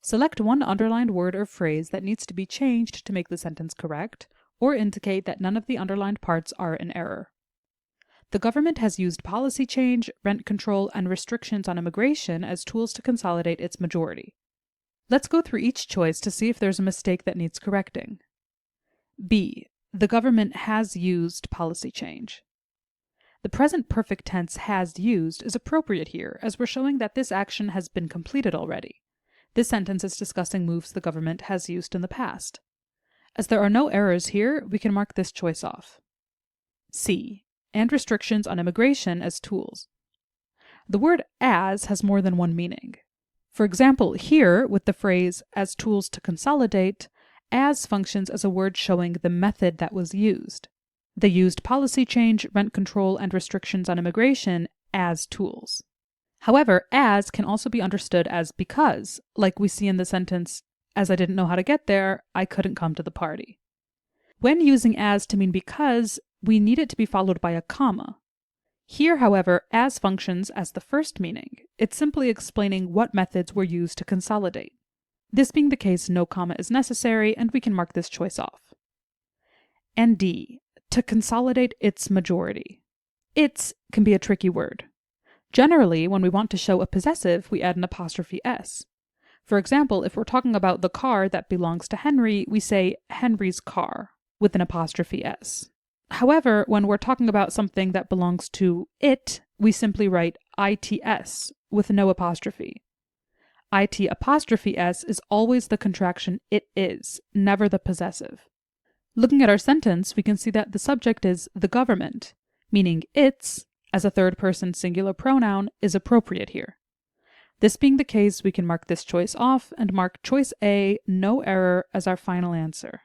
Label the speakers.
Speaker 1: Select one underlined word or phrase that needs to be changed to make the sentence correct, or indicate that none of the underlined parts are in error. The government has used policy change, rent control, and restrictions on immigration as tools to consolidate its majority. Let's go through each choice to see if there's a mistake that needs correcting. B. The government has used policy change. The present perfect tense has used is appropriate here, as we're showing that this action has been completed already. This sentence is discussing moves the government has used in the past. As there are no errors here, we can mark this choice off. C. And restrictions on immigration as tools. The word as has more than one meaning. For example, here, with the phrase as tools to consolidate, as functions as a word showing the method that was used. They used policy change, rent control, and restrictions on immigration as tools. However, as can also be understood as because, like we see in the sentence, as I didn't know how to get there, I couldn't come to the party. When using as to mean because, we need it to be followed by a comma. Here, however, as functions as the first meaning. It's simply explaining what methods were used to consolidate. This being the case, no comma is necessary, and we can mark this choice off. And D. To consolidate its majority. Its can be a tricky word. Generally, when we want to show a possessive, we add an apostrophe s. For example, if we're talking about the car that belongs to Henry, we say Henry's car with an apostrophe s. However, when we're talking about something that belongs to it, we simply write its with no apostrophe. It apostrophe s is always the contraction it is, never the possessive. Looking at our sentence, we can see that the subject is the government, meaning its, as a third-person singular pronoun, is appropriate here. This being the case, we can mark this choice off and mark choice A, no error, as our final answer.